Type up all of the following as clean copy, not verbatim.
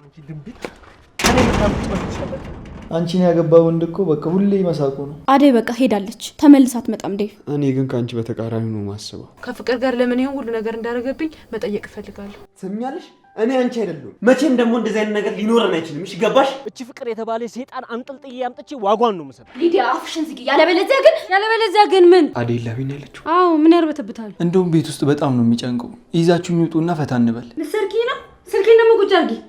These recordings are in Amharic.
አንቺ ድንቢጥ እኔ ልታምጪ አንቺን ያገባ ወንድ እኮ በቃ ሁሌ መሳቁ ነው። አደይ በቃ ሄዳለች፣ ተመልሳ አትመጣም ዴቭ። እኔ ግን ካንቺ በተቃራኒ ነው ማስበው። ከፍቅር ጋር ለምን ይሁን ሁሉ ነገር እንዳደረገብኝ መጠየቅ እፈልጋለሁ። ትሰሚኛለሽ? እኔ አንቺ አይደለም መቼም ደግሞ እንደዚህ አይነት ነገር ሊኖረን አይችልም። እሺ ገባሽ? እቺ ፍቅር የተባለ ሰይጣን አንጠልጥዬ አምጥቼ ዋጓን ነው መሰለኝ። ሊዲያ አፍሽን ዝጊ። ያለበለዚያ ግን ምን? አደይ ላቢን ያለችው? አዎ ምን ያርበተብታል? እንደውም ቤት ውስጥ በጣም ነው የሚጨንቀው። ይዛችሁኝ ውጡና ፈታ እንበል። ስልኬን ደግሞ ቁጭ አድርጊ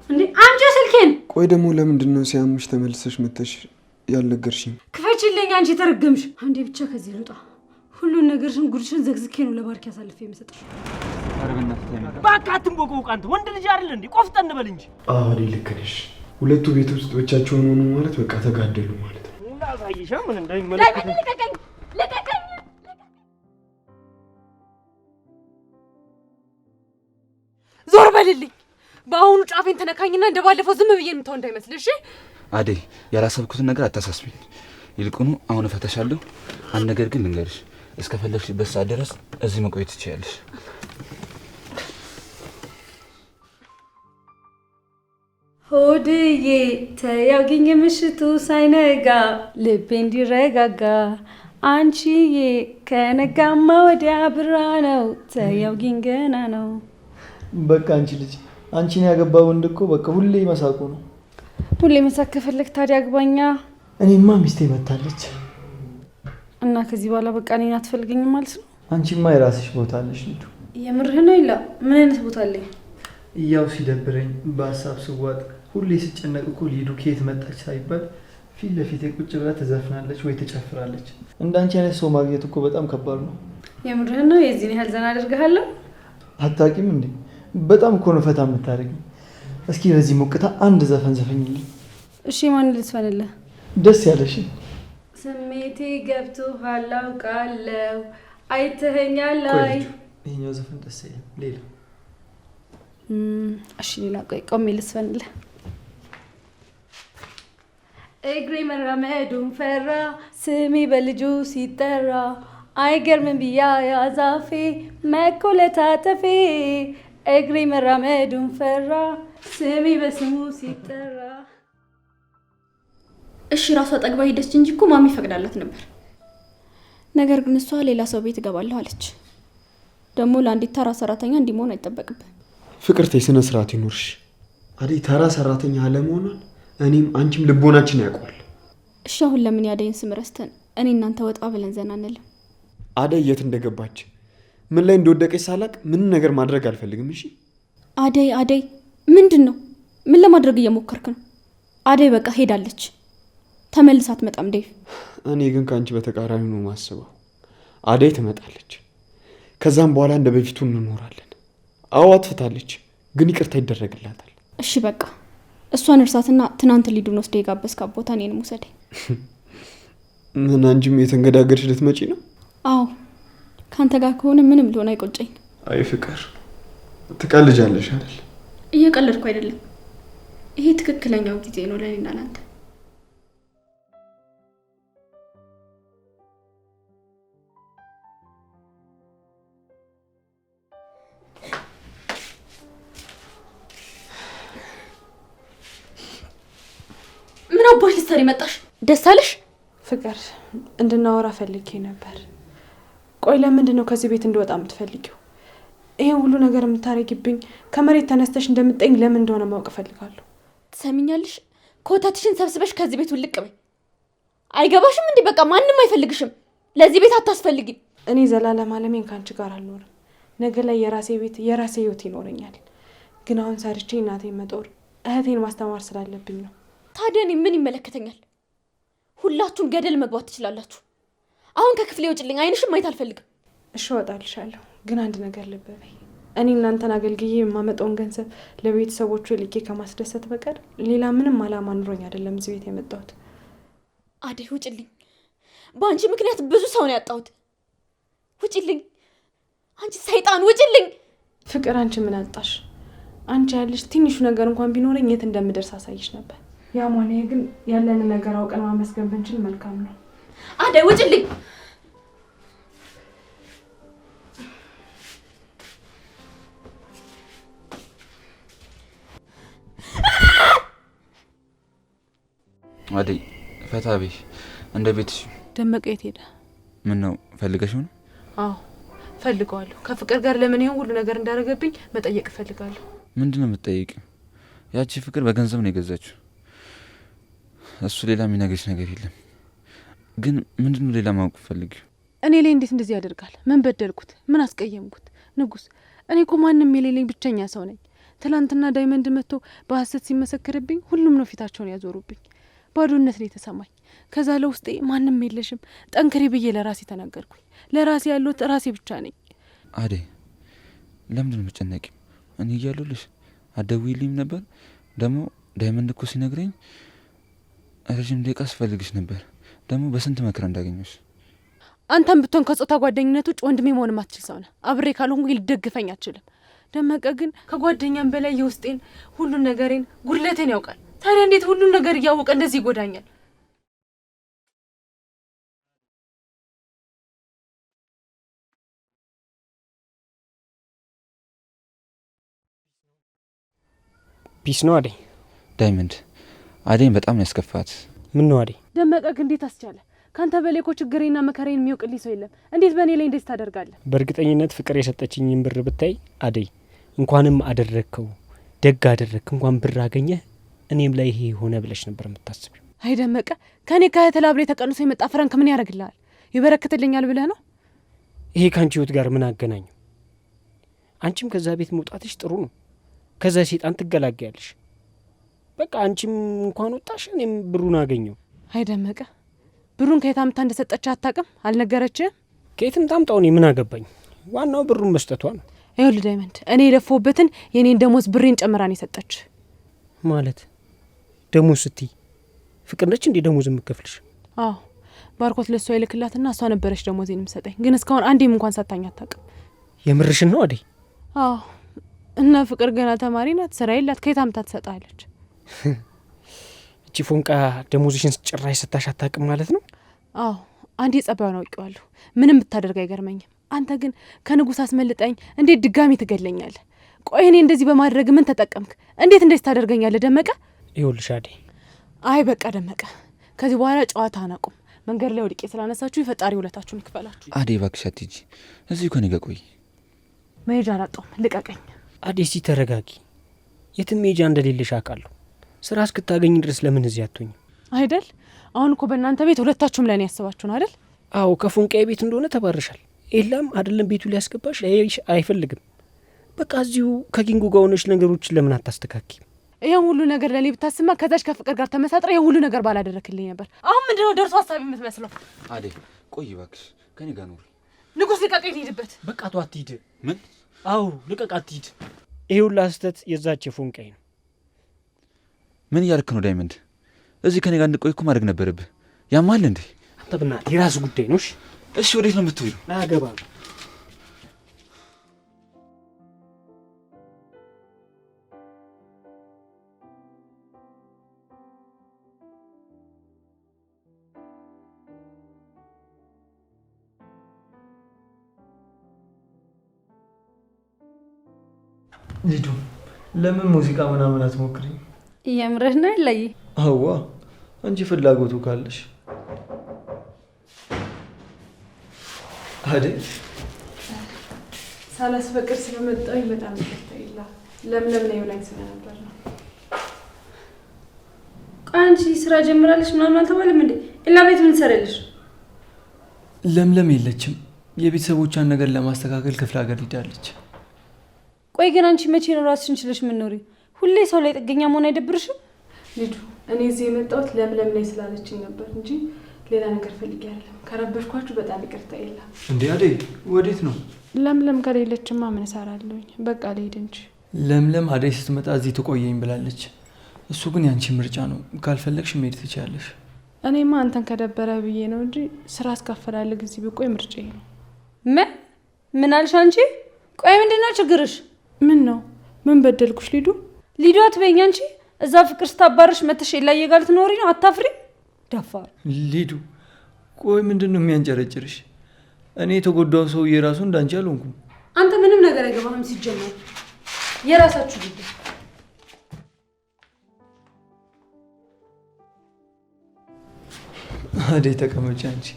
እንዴ! አንቺ ስልኬን። ቆይ ደግሞ ለምንድን ነው ሲያምሽ ተመልሰሽ መተሽ ያልነገርሽኝ? ክፈችልኝ አንቺ ተረገምሽ። አንዴ ብቻ ከዚህ ልውጣ። ሁሉን ነገርሽን ጉድሽን ዘግዝኬ ነው ለባርኪ አሳልፌ የምሰጥሽ። በቃ አትንቦቅቦቅ አንተ ወንድ ልጅ አይደል እንዴ? ቆፍጠን በል እንጂ። አደይ ልክ ነሽ። ሁለቱ ቤት ውስጥ ብቻቸውን ሆኑ ማለት በቃ ተጋደሉ ማለት ነው። እንዳሳይሽ ምን እንደሚመለከት ለቀቀኝ። ዞር በልልኝ። በአሁኑ ጫፌን ተነካኝና እንደባለፈው ዝም ብዬ የምተው እንዳይመስልሽ። አደይ ያላሰብኩትን ነገር አታሳስቢኝ። ይልቁኑ አሁን እፈተሻለሁ። አንድ ነገር ግን ልንገርሽ፣ እስከፈለግሽበት ሰዓት ድረስ እዚህ መቆየት ትችያለሽ። ሆድዬ ተያውጊኝ ምሽቱ ሳይነጋ ልቤ እንዲረጋጋ አንቺዬ ከነጋማ ወዲያ ብራ ነው ተያውጊኝ ገና ነው። በቃ አንቺ ልጅ አንቺን ያገባ ወንድ እኮ በቃ ሁሌ መሳቁ ነው። ሁሌ መሳቅ ከፈለክ ታዲያ አግባኛ። እኔማ ሚስቴ መታለች እና ከዚህ በኋላ በቃ እኔን አትፈልገኝም ማለት ነው? አንቺማ የራስሽ ቦታ አለሽ ልጁ። የምርህ ነው? ይላ ምን አይነት ቦታ አለኝ? ያው ሲደብረኝ በሀሳብ ስዋጥ ሁሌ ስጨነቅ እኮ ሊዱ ከየት መጣች ሳይባል ፊት ለፊት ቁጭ ብላ ትዘፍናለች ወይ ትጨፍራለች። እንዳንቺ አይነት ሰው ማግኘት እኮ በጣም ከባድ ነው። የምርህ ነው? የዚህን ያህል ዘና አደርግሃለሁ? አታውቂም እንዴ? በጣም እኮ ነው ፈታ የምታደርጊኝ። እስኪ በዚህ ሞቅታ አንድ ዘፈን ዘፈኝልኝ። እሺ ማን ልትፈልልህ? ደስ ያለሽ። ስሜቴ ገብቶሃል አውቃለሁ አይተኸኛል። አይ ይሄኛው ዘፈን ደስ ይላል። ሌላ እሺ ሌላ ቆሜ ልስፈንልህ። እግሬ መራመዱን ፈራ ስሜ በልጁ ሲጠራ አይገርምም ብያ ያዛፌ መኮለታተፌ እግሬ መራመዱን ፈራ ስሜ በስሙ ሲጠራ። እሺ ራሷ ጠግባ ሄደች እንጂ እኮ ማሚ ፈቅዳላት ነበር። ነገር ግን እሷ ሌላ ሰው ቤት እገባለሁ አለች። ደግሞ ለአንዲት ተራ ሰራተኛ እንዲህ መሆን አይጠበቅብን። ፍቅርቴ ስነ ስርዓት ይኖርሽ። አደይ ተራ ሰራተኛ አለመሆኗን እኔም አንቺም ልቦናችን ያውቀዋል። እሺ አሁን ለምን ያደይን ስም ረስተን እኔ እናንተ ወጣ ብለን ዘና አንልም? አደይ የት እንደገባች ምን ላይ እንደወደቀች ሳላቅ ምን ነገር ማድረግ አልፈልግም። እሺ አደይ ምንድን ነው? ምን ለማድረግ እየሞከርክ ነው? አደይ በቃ ሄዳለች፣ ተመልሳ አትመጣም ዴቭ። እኔ ግን ካንቺ በተቃራኒ ነው ማስበው። አደይ ትመጣለች፣ ከዛም በኋላ እንደ በፊቱ እንኖራለን። አዎ አጥፍታለች፣ ግን ይቅርታ ይደረግላታል። እሺ በቃ እሷን እርሳትና ትናንት ሊዱን ወስደ የጋበዝካት ቦታ እኔንም ውሰደኝ። ምን አንቺም የተንገዳገድሽ ልትመጪ ነው? አዎ ካንተ ጋር ከሆነ ምንም ሊሆን አይቆጨኝ። አይ ፍቅር ትቀልጃለሽ አይደል? እየቀለድኩ አይደለም። ይሄ ትክክለኛው ጊዜ ነው ለኔና ላንተ። ምን አባሽ ልትሰሪ መጣሽ? ደስ አለሽ? ፍቅር እንድናወራ ፈልጌ ነበር። ቆይ ለምንድን ነው ከዚህ ቤት እንድወጣ የምትፈልጊው? ይሄን ሁሉ ነገር የምታረጊብኝ ከመሬት ተነስተሽ እንደምትጠኝ ለምን እንደሆነ ማወቅ ፈልጋለሁ። ትሰሚኛለሽ? ኮታትሽን ሰብስበሽ ከዚህ ቤት ውልቅ በይ። አይገባሽም እንዴ? በቃ ማንም አይፈልግሽም። ለዚህ ቤት አታስፈልጊም። እኔ ዘላለም አለሜን ካንቺ ጋር አልኖርም። ነገ ላይ የራሴ ቤት የራሴ ህይወት ይኖረኛል። ግን አሁን ሰርቼ እናቴን መጦር እህቴን ማስተማር ስላለብኝ ነው። ታዲያ እኔ ምን ይመለከተኛል? ሁላችሁም ገደል መግባት ትችላላችሁ። አሁን ከክፍሌ ውጭልኝ። አይንሽም ማየት አልፈልግም። እሺ እወጣልሻለሁ። ግን አንድ ነገር ልብ በይ። እኔ እናንተን አገልግዬ የማመጣውን ገንዘብ ለቤተሰቦቹ ልኬ ከማስደሰት በቀር ሌላ ምንም አላማ ኑሮኝ አይደለም እዚህ ቤት የመጣሁት። አደይ ውጭልኝ። በአንቺ ምክንያት ብዙ ሰው ነው ያጣሁት። ውጭልኝ አንቺ ሰይጣን ውጭልኝ። ፍቅር አንቺ ምን አጣሽ? አንቺ ያለሽ ትንሹ ነገር እንኳን ቢኖረኝ የት እንደምደርስ አሳይሽ ነበር። ያም ሆነ ግን ያለን ነገር አውቀን ማመስገን ብንችል መልካም ነው። አደይ ውጭልኝ። አደይ ፈታ በይ እንደ ቤትሽ። ደመቀ የት ሄደ? ምን ነው ፈልገሽው ነው? አዎ ፈልገዋለሁ። ከፍቅር ጋር ለምን ይሄን ሁሉ ነገር እንዳደረገብኝ መጠየቅ ፈልጋለሁ። ምንድነው የምትጠይቂው? ያቺ ፍቅር በገንዘብ ነው የገዛችው። እሱ ሌላ የሚነግርሽ ነገር የለም። ግን ምንድነው ሌላ ማወቅ ፈልጊው? እኔ ላይ እንዴት እንደዚህ ያደርጋል? ምን በደልኩት? ምን አስቀየምኩት? ንጉስ፣ እኔ እኮ ማንም የሌለኝ ብቸኛ ሰው ነኝ። ትላንትና ዳይመንድ መጥቶ በሐሰት ሲመሰክርብኝ ሁሉም ነው ፊታቸውን ያዞሩብኝ። ባዶነት ነው የተሰማኝ። ከዛ ለውስጤ ማንም የለሽም ጠንክሪ ብዬ ለራሴ ተናገርኩኝ። ለራሴ ያለሁት ራሴ ብቻ ነኝ። አደይ ለምንድን ነው የምትጨነቂው? እኔ እያለሁልሽ አትደውይልኝም ነበር? ደግሞ ዳይመንድ እኮ ሲነግረኝ ረዥም ደቂቃ ስፈልግሽ ነበር። ደግሞ በስንት መከራ እንዳገኘሽ። አንተም ብትሆን ከጾታ ጓደኝነት ውጭ ወንድሜ መሆን ማትችል ሰው ነህ። አብሬ ካልሆንኩ ልደግፈኝ አትችልም። ደመቀ ግን ከጓደኛም በላይ የውስጤን ሁሉን ነገሬን ጉድለቴን ያውቃል። ታዲያ እንዴት ሁሉን ነገር እያወቀ እንደዚህ ይጎዳኛል? ፒስ ነው አደይ። ዳይመንድ አደይን በጣም ያስከፋት። ምን ነው አደይ? ደመቀ ግን እንዴት አስቻለ? ካንተ በላይ እኮ ችግሬና መከራዬን የሚያውቅልኝ ሰው የለም። እንዴት በእኔ ላይ እንደዚህ ታደርጋለህ? በእርግጠኝነት ፍቅር የሰጠችኝን ብር ብታይ አደይ፣ እንኳንም አደረግከው፣ ደግ አደረግክ፣ እንኳን ብር አገኘህ እኔም ላይ ይሄ ሆነ ብለሽ ነበር የምታስቢው። አይ ደመቀ፣ ከኔ ከእህትላብሬ ተቀንሶ የመጣ ፍረንክ ምን ያደርግልሃል? ይበረክትልኛል ብለህ ነው? ይሄ ካንቺ ህይወት ጋር ምን አገናኘው? አንቺም ከዛ ቤት መውጣትሽ ጥሩ ነው። ከዛ ሴጣን ትገላገያለሽ። በቃ አንቺም እንኳን ወጣሽ፣ እኔም ብሩን አገኘው። አይ ደመቀ፣ ብሩን ከየት አምጥታ እንደሰጠች አታውቅም? አልነገረችህም? ከየትም ታምጣው፣ እኔ ምን አገባኝ? ዋናው ብሩን መስጠቷ ነው። ይኸውልህ ዳይመንድ፣ እኔ የለፈውበትን የኔን ደሞዝ ብሬን ጨምራን የሰጠች ማለት ደሞዝ ስትይ ፍቅር ነች እንዴ ደሞዝ የምከፍልሽ? አዎ ባርኮት ለሷ ይልክላትና እሷ ነበረች ደሞዜን የምሰጠኝ። ግን እስካሁን አንዴም እንኳን ሰጥታኝ አታውቅም። የምርሽን ነው አደይ? አዎ። እና ፍቅር ገና ተማሪ ናት፣ ስራ የላት፣ ከየት አምጥታ ትሰጣለች? እቺ ፎንቃ ደሞዝሽን ጭራሽ ሰታሽ አታውቅም ማለት ነው? አዎ አንዴ ጸባዩን አውቄዋለሁ። ምንም ብታደርግ አይገርመኝም። አንተ ግን ከንጉስ አስመልጠኝ እንዴት ድጋሚ ትገለኛለህ? ቆይ እኔ እንደዚህ በማድረግ ምን ተጠቀምክ? እንዴት እንደዚህ ታደርገኛለህ ደመቀ? ይኸውልሽ አደይ። አይ በቃ ደመቀ፣ ከዚህ በኋላ ጨዋታ አናቁም። መንገድ ላይ ወድቄ ስላነሳችሁ የፈጣሪ ውለታችሁን ይክፈላችሁ። አደይ እባክሽ አትሂጂ፣ እዚሁ ከኔ ጋር ቆይ። መሄጃ አላጣሁም፣ ልቀቀኝ። አደይ እስቲ ተረጋጊ። የትም መሄጃ እንደሌለሽ አውቃለሁ። ስራ እስክታገኝ ድረስ ለምን እዚህ አትሆኝም? አይደል? አሁን እኮ በእናንተ ቤት ሁለታችሁም ለእኔ ያስባችሁ ነው አይደል? አዎ ከፎንቃዬ ቤት እንደሆነ ተባረሻል። ኤላም አይደለም ቤቱ ሊያስገባሽ ላይሽ አይፈልግም። በቃ እዚሁ ከኪንጉ ጋር ሆነሽ ነገሮችን ለምን አታስተካኪ? ይሄን ሁሉ ነገር ለኔ ብታስማ ከዛች ከፍቅር ጋር ተመሳጥረ ይሄን ሁሉ ነገር ባላደረክልኝ ነበር። አሁን ምንድነው ደርሶ ሀሳብ የምትመስለው? አደይ ቆይ እባክሽ ከኔ ጋር ኑሪ። ንጉስ ልቀቀኝ፣ ልሂድበት። በቃ ተው አትሂድ። ምን? አዎ ልቀቅ፣ አትሂድ። ይሄ ሁሉ ስህተት የዛች ፎንቃዬ ነው። ምን እያልክ ነው ዳይመንድ? እዚህ ከኔ ጋር እንድቆይ እኮ ማድረግ ነበረብህ። ያማል እንዴ? አንተ ብናትህ የራስ ጉዳይ ነው። እሺ ወዴት ነው የምትውሉ? አያገባም። ልጁ ለምን ሙዚቃ ምናምን አትሞክሪም? የምርህ ነው ላይ? አዋ አንቺ ፍላጎቱ ካለሽ። አደይ ሳላስፈቅድ ስለመጣሁኝ በጣም ይቅርታ። ይላ ለምለም ነው ብላኝ ስለነበር ነው። ቆይ አንቺ ስራ ጀምራለሽ ምናምን አልተባለም እንዴ? ኢላ ቤት ምን ትሰራለሽ? ለምለም የለችም። የቤተሰቦቿን ነገር ለማስተካከል ክፍለ ሀገር ሄዳለች። ቆይ ግን አንቺ መቼ ነው ራስሽን ችለሽ የምትኖሪ? ሁሌ ሰው ላይ ጥገኛ መሆን አይደብርሽም? ልጁ እኔ እዚህ የመጣሁት ለምለም ላይ ስላለችኝ ነበር እንጂ ሌላ ነገር ፈልጌ አይደለም። ከረበሽኳችሁ በጣም ይቅርታ። ይላ እንዴ አደይ ወዴት ነው? ለምለም ከሌለችማ ምን እሰራለሁኝ? በቃ ልሄድ እንጂ። ለምለም አደይ ስትመጣ እዚህ ትቆየኝ ብላለች። እሱ ግን ያንቺ ምርጫ ነው። ካልፈለግሽ መሄድ ትችያለሽ። እኔማ አንተን ከደበረ ብዬ ነው እንጂ ስራ አስካፈላልግ እዚህ ብቆይ ምርጫዬ ነው። ምን አልሽ አንቺ? ቆይ ምንድነው ችግርሽ? ምን ነው? ምን በደልኩሽ ሊዱ? ሊዱ አትበይኝ አንቺ። እዛ ፍቅር ስታባርሽ መተሽ ላይ ጋር ትኖሪ ነው። አታፍሪ ደፋር። ሊዱ ቆይ ምንድነው የሚያንጨረጭርሽ? እኔ የተጎዳው ሰው የራሱ እንዳንቺ አልሆንኩም። አንተ ምንም ነገር አይገባህም ሲጀመር። የራሳችሁ ጉዳይ። አደይ ተቀመጪ አንቺ።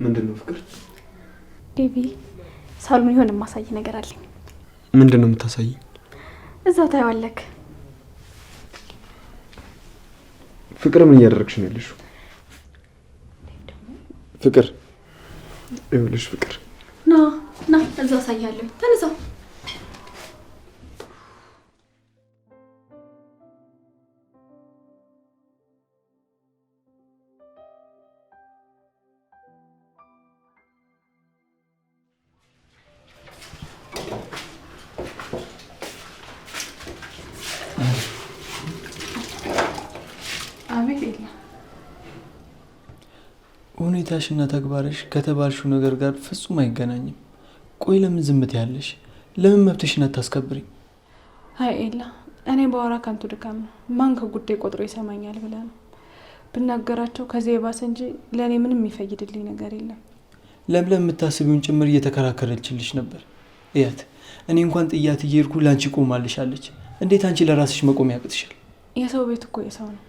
ምንድን ነው ፍቅር? ዴቪ ሳሎን የሆነ የማሳይ ነገር አለኝ። ምንድን ነው የምታሳይኝ? እዛው ታየዋለክ። ፍቅር ምን እያደረግሽ ነው ያለሽው? ፍቅር ይኸውልሽ፣ ፍቅር ና እዛው አሳያለሁ። ተነሳው። ሁኔታሽና ተግባርሽ ከተባልሽው ነገር ጋር ፍጹም አይገናኝም። ቆይ ለምን ዝምት ያለሽ? ለምን መብትሽን አታስከብሪኝ? አይ ኤላ፣ እኔ በወራ ከንቱ ድካም ነው። ማን ከጉዳይ ቆጥሮ ይሰማኛል ብለህ ነው? ብናገራቸው ከዚህ የባሰ እንጂ ለእኔ ምንም የሚፈይድልኝ ነገር የለም። ለምለም የምታስቢውን ጭምር እየተከራከረችልሽ ነበር። እያት እኔ እንኳን ጥያት እየሄድኩ ለአንቺ ቆማልሻለች። እንዴት አንቺ ለራስሽ መቆም ያቅትሻል? የሰው ቤት እኮ የሰው ነው።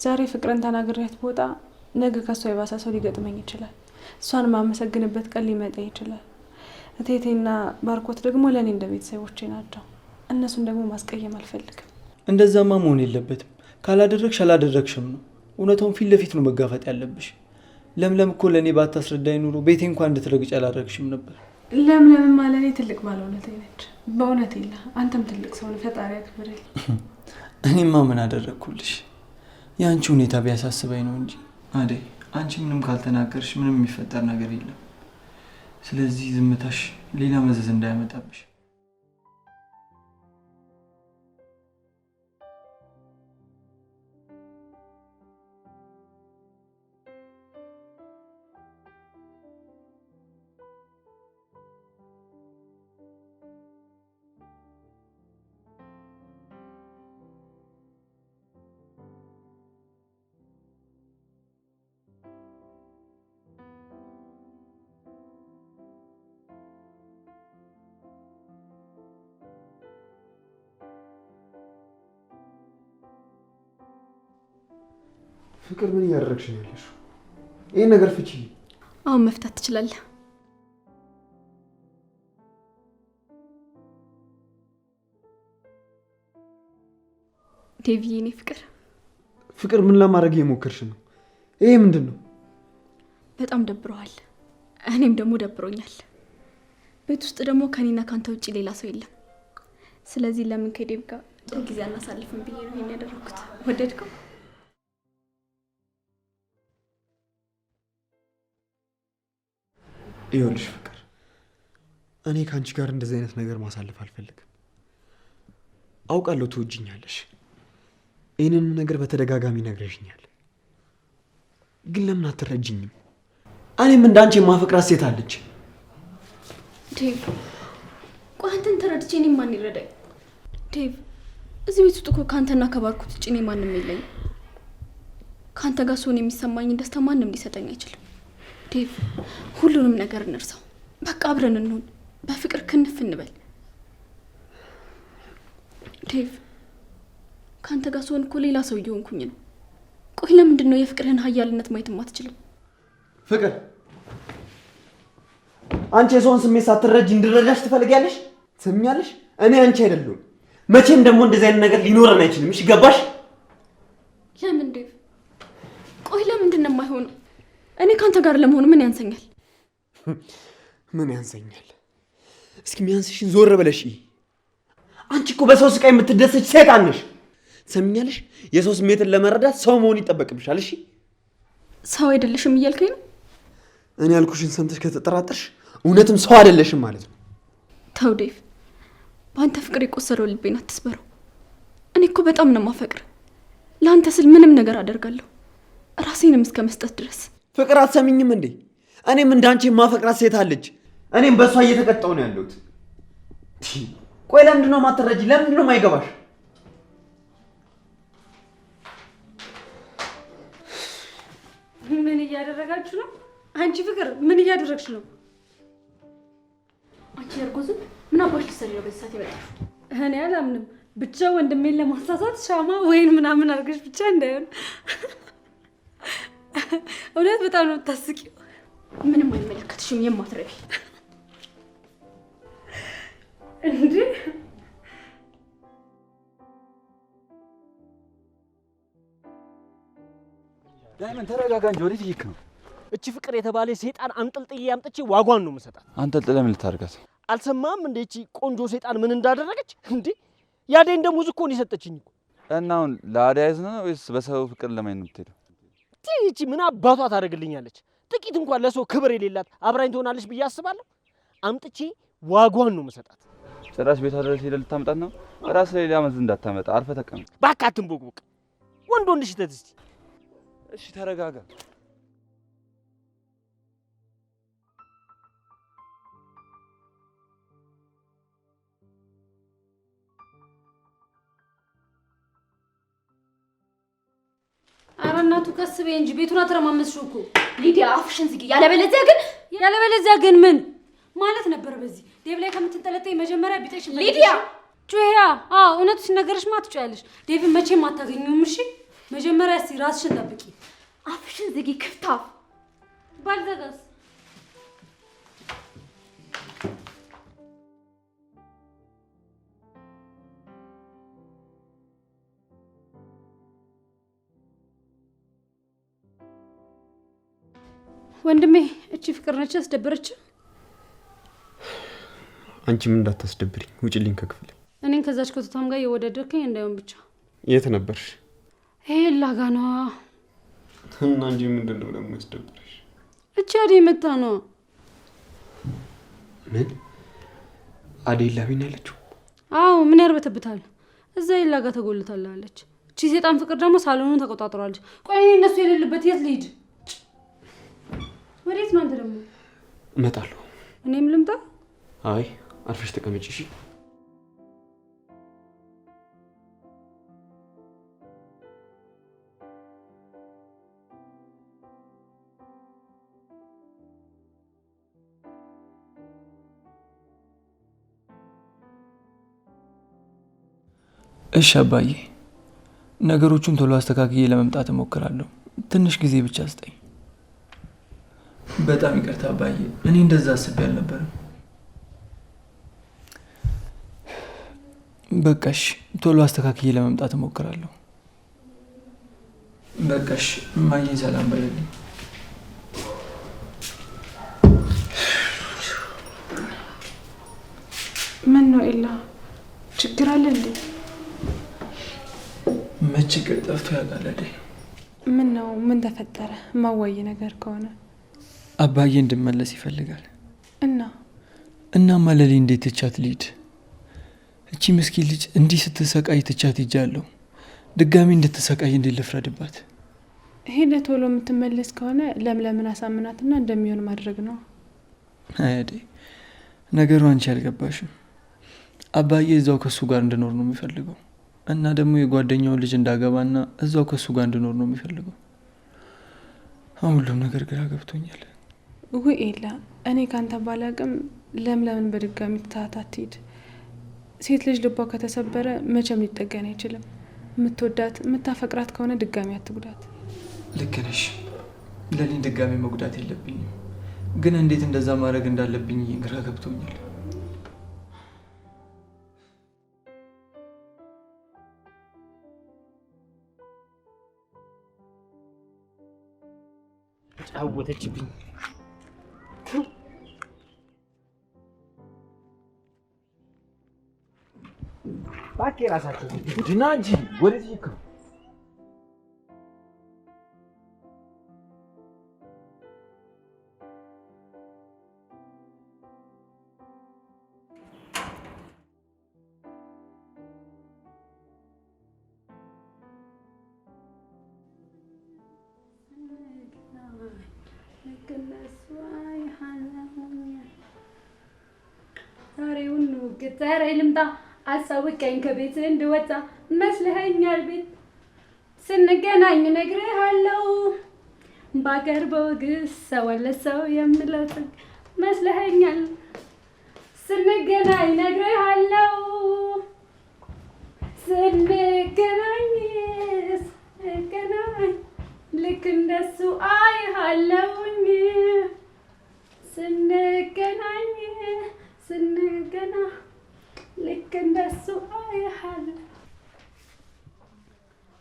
ዛሬ ፍቅርን ተናግሬያት ቦታ ነገ ከሷ የባሰ ሰው ሊገጥመኝ ይችላል። እሷን ማመሰግንበት ቀን ሊመጣ ይችላል። እቴቴና ባርኮት ደግሞ ለእኔ እንደ ቤተሰቦቼ ናቸው። እነሱን ደግሞ ማስቀየም አልፈልግም። እንደዛማ መሆን የለበትም። ካላደረግሽ አላደረግሽም ነው። እውነታውን ፊት ለፊት ነው መጋፈጥ ያለብሽ። ለምለም እኮ ለእኔ ባታስረዳኝ ኑሮ ቤቴ እንኳን እንድትረግጭ አላደረግሽም ነበር። ለምለምማ ለእኔ ትልቅ ባለውለታ ነች። በእውነት የለ አንተም ትልቅ ሰው ነህ። ፈጣሪ ያክብርልኝ። እኔማ ምን አደረግኩልሽ? የአንቺ ሁኔታ ቢያሳስበኝ ነው እንጂ አደይ፣ አንቺ ምንም ካልተናገርሽ ምንም የሚፈጠር ነገር የለም። ስለዚህ ዝምታሽ ሌላ መዘዝ እንዳያመጣብሽ። ፍቅር ምን እያደረግሽ ነው ያለሽው? ይሄን ነገር ፍቺ። አሁን መፍታት ትችላለህ። ዴቪ፣ የኔ ፍቅር። ፍቅር ምን ለማድረግ እየሞከርሽ ነው? ይሄ ምንድን ነው? በጣም ደብሮሃል። እኔም ደግሞ ደብሮኛል። ቤት ውስጥ ደግሞ ከኔና ካንተ ውጭ ሌላ ሰው የለም። ስለዚህ ለምን ከዴቭ ጋር ጥሩ ጊዜ አናሳልፍም ብዬ ነው ይሄን ያደረኩት። ወደድከው? ይኸውልሽ ፍቅር፣ እኔ ከአንቺ ጋር እንደዚህ አይነት ነገር ማሳለፍ አልፈልግም። አውቃለሁ ትወጂኛለሽ። ይህንን ነገር በተደጋጋሚ ነግረሽኛል። ግን ለምን አትረጅኝም? እኔም እንዳንቺ የማፈቅራት ሴት አለች። ዴቭ፣ ቆይ አንተን ተረድቼ እኔ ማን ይረዳኝ? ዴቭ፣ እዚህ ቤት ውስጥ እኮ ከአንተና ከባርኮት ውጭ እኔ ማንም የለኝም። ከአንተ ጋር ስሆን የሚሰማኝን ደስታ ማንም ሊሰጠኝ አይችልም። ዴቭ፣ ሁሉንም ነገር እንርሳው። በቃ አብረን እንሁን፣ በፍቅር ክንፍ እንበል። ዴቭ፣ ከአንተ ጋር ስሆን እኮ ሌላ ሰው እየሆንኩኝ ነው። ቆይ ለምንድን ነው የፍቅርህን ኃያልነት ማየትም አትችልም? ፍቅር፣ አንቺ የሰውን ስሜት ሳትረጂ እንድረዳሽ ትፈልጊያለሽ? ትሰሚኛለሽ? እኔ አንቺ አይደለሁም። መቼም ደግሞ እንደዚህ አይነት ነገር ሊኖረን አይችልም። እሺ ገባሽ? ለምን ዴቭ? ቆይ ለምንድን ነው የማይሆነው? እኔ ካንተ ጋር ለመሆን ምን ያንሰኛል? ምን ያንሰኛል? እስኪ የሚያንስሽን ዞር ብለሽ። አንቺ እኮ በሰው ስቃይ የምትደሰች ሰይጣን ነሽ። ትሰሚኛለሽ? የሰው ስሜትን ለመረዳት ሰው መሆን ይጠበቅብሻል። እሺ ሰው አይደለሽም እያልከኝ ነው? እኔ ያልኩሽን ሰምተሽ ከተጠራጠርሽ እውነትም ሰው አይደለሽም ማለት ነው። ተው ዴቭ፣ በአንተ ፍቅር የቆሰረው ልቤን አትስበረው። እኔ እኮ በጣም ነው የማፈቅር። ለአንተ ስል ምንም ነገር አደርጋለሁ። ራሴንም እስከ መስጠት ድረስ። ፍቅር አትሰሚኝም እንዴ? እኔም እንዳንቺ የማፈቅራት ሴት አለች። እኔም በእሷ እየተቀጣሁ ነው ያለሁት። ቆይ ለምንድን ነው የማትረጂ? ለምንድን ነው የማይገባሽ? ምን እያደረጋችሁ ነው? አንቺ ፍቅር ምን እያደረግሽ ነው? አንቺ እርጉዝም ምን አባሽ ልትሰሪ ነው በዚህ ሰዓት የመጣሽው? እኔ አላምንም። ብቻ ወንድሜን ለማሳሳት ሻማ ወይን ምናምን አድርገሽ ብቻ እንዳይሆን። እውነት በጣም ነው የምታስቂው። ምንም አይመለከትሽም የማትረቢ እንዴ። ዳይመንድ ተረጋጋ እንጂ ወዴት እየሄድክ ነው? እቺ ፍቅር የተባለ ሴጣን አንጠልጥዬ አምጥቼ ዋጓን ነው የምሰጣት። አንጠልጥለህ ምን ልታደርጋት? አልሰማም እንዴ? እቺ ቆንጆ ሴጣን ምን እንዳደረገች እንዴ? ያዴን ደሞዝ እኮ ነው የሰጠችኝ እኮ። እና አሁን ለአደይ ነው ወይስ በሰው ፍቅር ለማየት ነው የምትሄደው? እቺ ምን አባቷ ታደርግልኛለች? ጥቂት እንኳን ለሰው ክብር የሌላት አብራኝ ትሆናለች ብዬ አስባለሁ። አምጥቼ ዋጓን ነው የምሰጣት። ጭራሽ ቤቷ ድረስ ሄደህ ልታመጣት ነው? ራስ ላይ ሌላ መዝ እንዳታመጣ አርፈህ ተቀመጥ። እባክህ አትንቦቅቦቅ። ወንድ ወንድ ሽተት እስቲ። እሺ ተረጋጋ። ኧረ እናቱ ቀስ በይ እንጂ ቤቱን አተረማመስሽው እኮ። ሊዲያ አፍሽን ዝጊ። ያለበለዚያ ግን ምን ማለት ነበር? በዚህ ዴቭ ላይ ከምትንጠለጠይ መጀመሪያ ቢጠሽ ሊዲያ ጩያ። አዎ እውነቱ ሲነገርሽማ ትጮያለሽ። ዴቭን መቼም አታገኙም። እሺ መጀመሪያ እስቲ ራስሽን ጠብቂ። አፍሽን ዝጊ ክፍታፍ። ባልዘጋስ ወንድሜ እቺ ፍቅር ነች ያስደበረች። አንቺም እንዳታስደብሪኝ፣ ውጭልኝ ከክፍል። እኔን ከዛች ኮተታም ጋር የወደደርከኝ እንዳይሆን ብቻ። የት ነበርሽ? ላጋ ነዋ። እና እንጂ ምንድን ነው ደግሞ ያስደበረሽ? እቺ አደይ መጣ ነው። ምን አደይ ላቢን ያለችው? አዎ ምን ያርበተብታል? እዛ ላጋ ተጎልታለች። እቺ ሴጣን ፍቅር ደግሞ ሳሎኑን ተቆጣጥሯለች። ቆይ እኔ እነሱ የሌሉበት የት ልሂድ? ወዴት ነው አንተ ደግሞ? እመጣለሁ። እኔም ልምጣ? አይ አርፈሽ ተቀመጪ እሺ። እሺ አባዬ፣ ነገሮቹን ቶሎ አስተካክዬ ለመምጣት እሞክራለሁ። ትንሽ ጊዜ ብቻ ስጠኝ። በጣም ይቅርታ አባዬ፣ እኔ እንደዛ አስቤ አልነበረም። በቃሽ፣ ቶሎ አስተካክዬ ለመምጣት እሞክራለሁ። በቃሽ፣ እማዬን ሰላም በይልኝ። ምን ነው ኤላ፣ ችግር አለ እንዴ? መች ችግር ጠፍቶ ያውቃል አደይ? ምን ነው? ምን ተፈጠረ? ማዋይ ነገር ከሆነ አባዬ እንድመለስ ይፈልጋል። እናማ ለሊ እንዴት ትቻት ልሂድ? እቺ ምስኪን ልጅ እንዲህ ስትሰቃይ ትቻት ሂጃለሁ። ድጋሚ እንድትሰቃይ እንዴት ልፍረድባት? ሄደ ቶሎ የምትመለስ ከሆነ ለምለምን አሳምናትና እንደሚሆን ማድረግ ነው። አደይ፣ ነገሩ አንቺ አልገባሽም። አባዬ እዛው ከሱ ጋር እንድኖር ነው የሚፈልገው እና ደግሞ የጓደኛውን ልጅ እንዳገባና እዛው ከሱ ጋር እንድኖር ነው የሚፈልገው። አሁን ሁሉም ነገር ግራ ገብቶኛል። ውይ ኤላ፣ እኔ ካንተ ባላቅም ለምለምን በድጋሚ ትታት አትሂድ። ሴት ልጅ ልቧ ከተሰበረ መቼም ሊጠገን አይችልም። የምትወዳት የምታፈቅራት ከሆነ ድጋሚ አትጉዳት። ልክ ነሽ። ለሊን ድጋሚ መጉዳት የለብኝም፣ ግን እንዴት እንደዛ ማድረግ እንዳለብኝ ግራ ገብቶኛል። ጫወተችብኝ። ባኬ ራሳቸው ድና እንጂ ወዴት ይከው? ዛሬውን ግጠረ ልምጣ አሳውቀኝ ከቤት እንድወጣ መስለኸኛል ቤት ስንገናኝ እነግርሃለሁ በአገር በወግ ሰው ለሰው የምለው መስለኸኛል ስንገናኝ እነግርሃለሁ ስንገናኝ ልክ እንደሱ አይሃለሁኝ ስንገናኝ ልክ እንደሱ አይሃለሁ።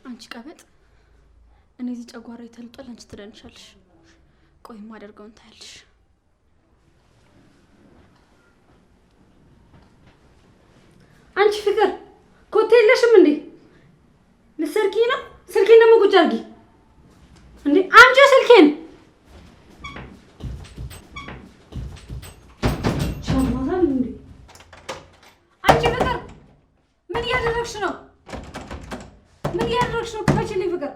አንቺ ቀበጥ፣ እኔ እዚህ ጨጓራ ተልጧል፣ አንቺ ትደንሻለሽ። ቆይ ማደርገውን ታያለሽ። አንቺ ፍቅር ኮቴ የለሽም እንዴ? ልትሰርቂ ነው? ስልኬን ደግሞ ቁጭ አድርጊ እንዴ! አንቺ ስልኬን ሻማታል እንዴ? አንቺ ፍቅር ምን እያደረግሽ ነው? ምን እያደረግሽ ነው? ክፈችልኝ ፍቅር።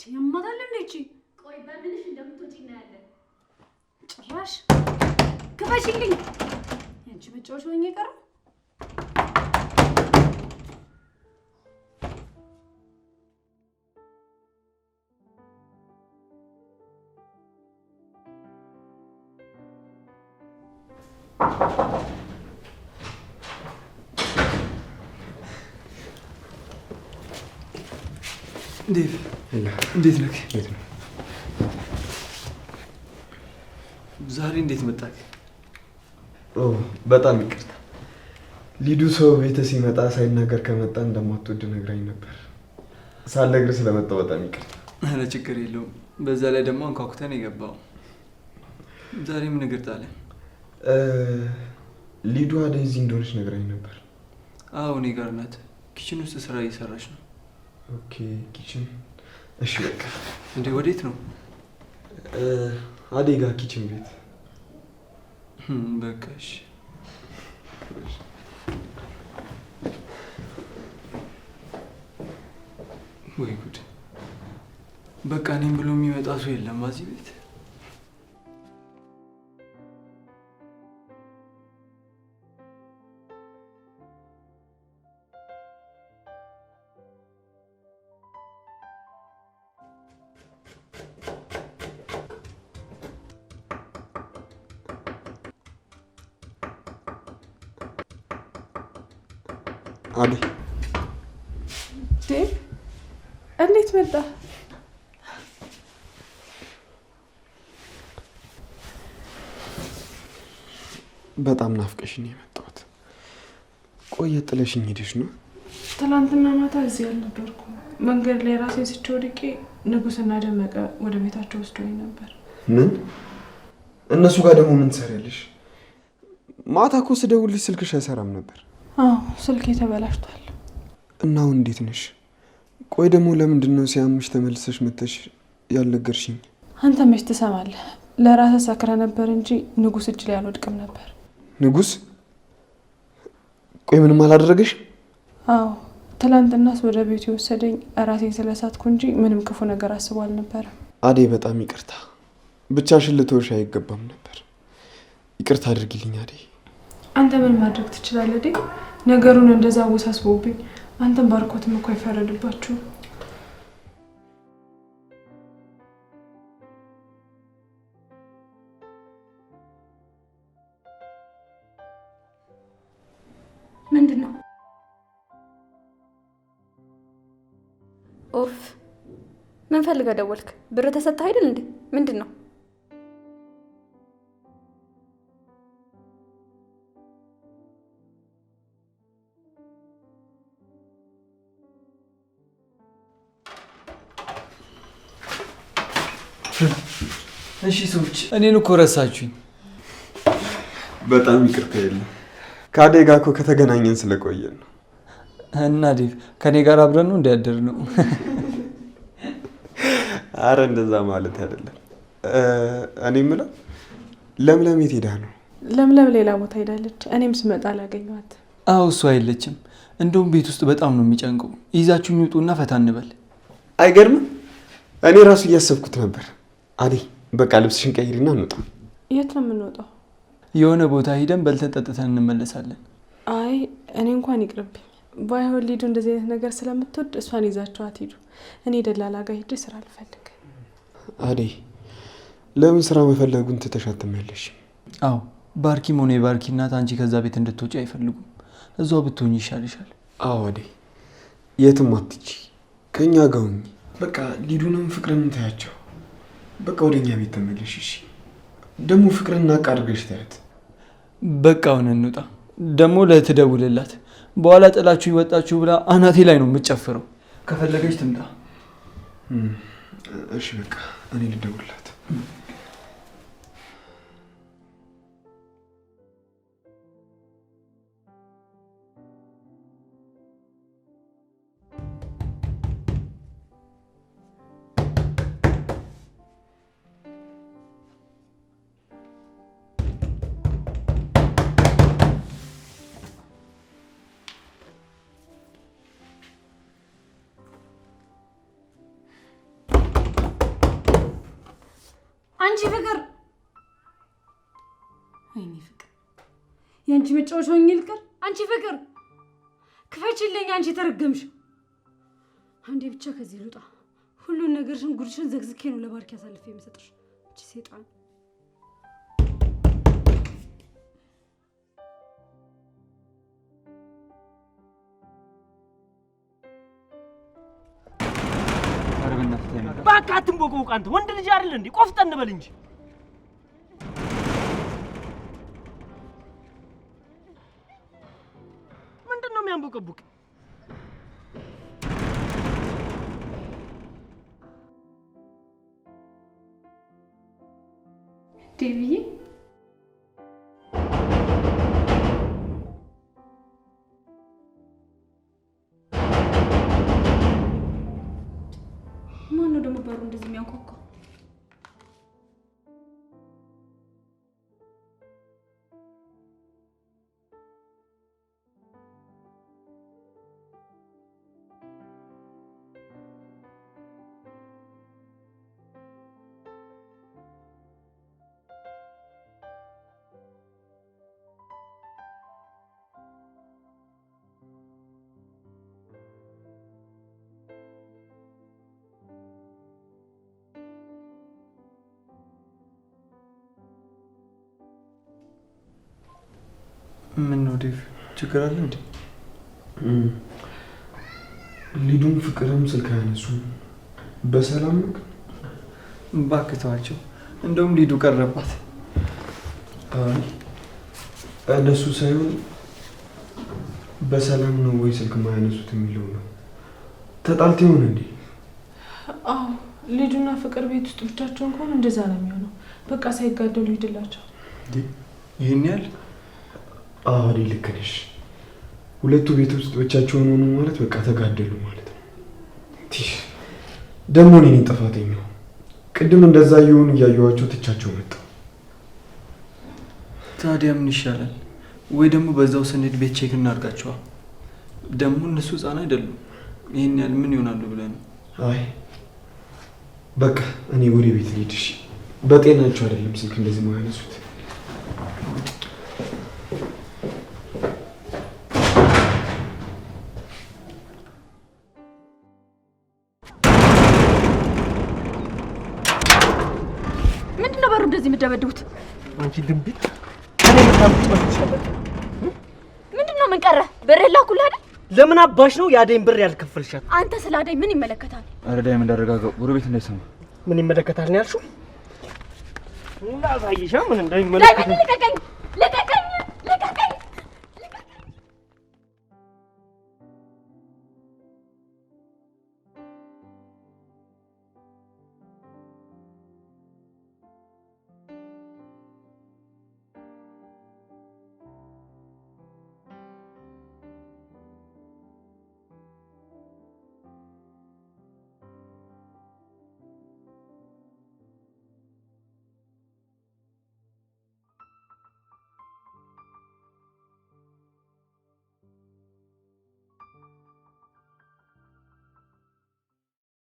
ሻማታል እንዴ? እቺ ቆይ በምንሽ እንደምትወጪ እናያለን። ጭራሽ ክፈችልኝ። አንቺ መጫወቻ ሆኜ ቀረ። ዴቭ እንዴት ነህ? ዛሬ እንዴት መጣህ? በጣም ይቅርታ። ሊዱ ሰው ቤተ ሲመጣ ሳይናገር ከመጣ እንደማትወድ ነግራኝ ነበር። ሳልነግርህ ስለመጣሁ በጣም ይቅርታ። ኧረ ችግር የለውም። በዛ ላይ ደግሞ አንኳኩተን የገባው ዛሬ ምን እግር ጣለ? ሊዱ አደይ እዚህ እንደሆነች ነግራኝ ነበር። አዎ እኔ ጋር ናት። ኪችን ውስጥ ስራ እየሰራች ነው። ኦኬ ኪችን። እሺ በቃ። እንዴ ወዴት ነው? አደይ ጋር ኪችን ቤት። በቃ እሺ። ወይ ጉድ! በቃ እኔም ብሎ የሚመጣ ሰው የለም እዚህ ቤት። አደይ እንዴት መጣ? በጣም ናፍቀሽኝ የመጣሁት። ቆየ ጥለሽኝ ሄደሽ ነው? ትናንትና ማታ እዚህ አልነበርኩም። መንገድ ላይ ራሴ ስቼ ወድቄ ንጉስና ደመቀ ወደ ቤታቸው ወስደውኝ ነበር። ምን? እነሱ ጋር ደግሞ ምን ትሰሪያለሽ? ማታ እኮ ስደውልሽ ስልክሽ አይሰራም ነበር። አዎ ስልኬ ተበላሽቷል። እና አሁን እንዴት ነሽ? ቆይ ደግሞ ለምንድን ነው ሲያምሽ ተመልሰሽ መተሽ ያልነገርሽኝ? አንተ መች ትሰማለህ? ለራስህ ሰክረ ነበር እንጂ ንጉስ እጅ ላይ አልወድቅም ነበር። ንጉስ? ቆይ ምንም አላደረገሽ? አዎ ትላንትናስ ወደ ቤቱ የወሰደኝ ራሴን ስለሳትኩ እንጂ ምንም ክፉ ነገር አስቦ አልነበረም። አደይ በጣም ይቅርታ። ብቻሽን ልትወርሽ አይገባም ነበር። ይቅርታ አድርጊልኝ አደይ። አንተ ምን ማድረግ ትችላለህ? ዴ ነገሩን እንደዛ አወሳስቦብኝ አንተም ባርኮትም እኮ አይፈረድባችሁ። ምንድን ነው? ኦፍ ምን ፈልገህ ደወልክ? ብር ተሰጥተህ አይደል እንዴ? ምንድን ነው? እሺ ሰዎች እኔን እኮ ረሳችሁኝ። በጣም ይቅርታ። የለም ከአደይ ጋር እኮ ከተገናኘን ስለቆየን ነው። እና ዴቭ ከኔ ጋር አብረን ነው እንዲያደር ነው። አረ እንደዛ ማለት አይደለም። እኔ የምለው ለምለም የት ሄዳ ነው? ለምለም ሌላ ቦታ ሄዳለች። እኔም ስመጣ አላገኘኋት። አዎ እሷ አይለችም። እንደውም ቤት ውስጥ በጣም ነው የሚጨንቀው። ይዛችሁኝ ውጡና ፈታ እንበል። አይገርምም? እኔ ራሱ እያሰብኩት ነበር። አደይ በቃ ልብስሽን ቀይሪና እንውጣ። የት ነው የምንወጣው? የሆነ ቦታ ሂደን በልተን ጠጥተን እንመለሳለን። አይ እኔ እንኳን ይቅርብኝ። ባይሆን ሊዱ እንደዚህ አይነት ነገር ስለምትወድ እሷን ይዛችኋት ሂዱ። እኔ ደላላ ጋር ሄጄ ስራ ልፈልግ። አደይ ለምን ስራ መፈለጉን ትተሻት ትመለሽ? አዎ ባርኪም ሆነ የባርኪ እናት አንቺ ከዛ ቤት እንድትወጪ አይፈልጉም። እዛው ብትሆኝ ይሻልሻል። አዎ አደይ የትም አትጂ፣ ከኛ ጋር ሁኚ። በቃ ሊዱንም ፍቅርንም ታያቸው። በቃ ወደኛ ቤት ተመለሽ። እሺ ደግሞ ፍቅርን ናቅ አድርገሽ ታያት። በቃ አሁን እንውጣ። ደግሞ ለትደውልላት በኋላ ጥላችሁ ይወጣችሁ ብላ አናቴ ላይ ነው የምትጨፍረው። ከፈለገች ትምጣ። እሺ በቃ እኔ ልደውልላት። አንቺ ፍቅር፣ ወይኔ ፍቅር፣ የአንቺ መጫወቻ ሆኜ ልቀር። አንቺ ፍቅር ክፈችልኝ። አንቺ ተረገምሽ። አንዴ ብቻ ከዚህ ልውጣ። ሁሉን ነገርሽን ጉድሽን ዘግዝኬ ነው ለባርኪ አሳልፌ የምሰጥሽ። አንቺ ሴጣን። እባክህ አትንቦቅቦቅ። አንተ ወንድ ልጅ አይደል እንዴ? ቆፍጠን በል እንጂ። ምንድን ነው የሚያንቦቀቡቅ? ዴቪዬ ማነው ደግሞ በሩ እንደዚህ የሚያንኳኳው? ምን ነው ዴቭ፣ ችግር አለ እንዴ? ሊዱም ፍቅርም ስልክ አያነሱም። በሰላም ነው? እባክህ ተዋቸው። እንደውም ሊዱ ቀረባት። አይ እነሱ ሳይሆን በሰላም ነው ወይ ስልክ ማያነሱት የሚለው ነው። ተጣልተው ይሆን እንዴ? አዎ ሊዱና ፍቅር ቤት ውስጥ ብቻቸውን ከሆኑ እንደዛ ነው የሚሆነው። በቃ ሳይጋደሉ ይድላቸው። ይሄን ያህል? አዎ ልክ ነሽ። ሁለቱ ቤት ውስጥ ብቻቸውን ሆኑ ማለት በቃ ተጋደሉ ማለት ነው። ደግሞ እኔ ነኝ ጥፋተኛው። ቅድም እንደዛ እየሆኑ እያየኋቸው ትቻቸው መጣሁ። ታዲያ ምን ይሻላል? ወይ ደግሞ በዛው ስንሄድ ቤት ቼክ እናድርጋቸዋል። ደግሞ እነሱ ህፃን አይደሉም። ይሄን ያህል ምን ይሆናሉ ብለህ ነው? አይ በቃ እኔ ወደ ቤት ልሂድ። እሺ በጤናቸው አይደለም ስልክ እንደዚህ ማያነሱት። ምንድነው በሩ እንደዚህ የምትደበድቡት? አንቺ ድንቢጥ እኔ ታምጣው ይችላል። ምንድነው ምን ቀረ? ብር ላኩልህ አይደል? ለምን አባሽ ነው የአደይን ብር ያልከፈልሻት? አንተ ስለ አደይ ምን ይመለከታል? ኧረ ዳይመንድ እንዳደረጋገው ጎረቤት እንዳይሰማ። ምን ይመለከታል ነው ያልሽው? እንዳሳይሻ ምን እንደሚመለከት ዳይመንድ ልቀቀኝ።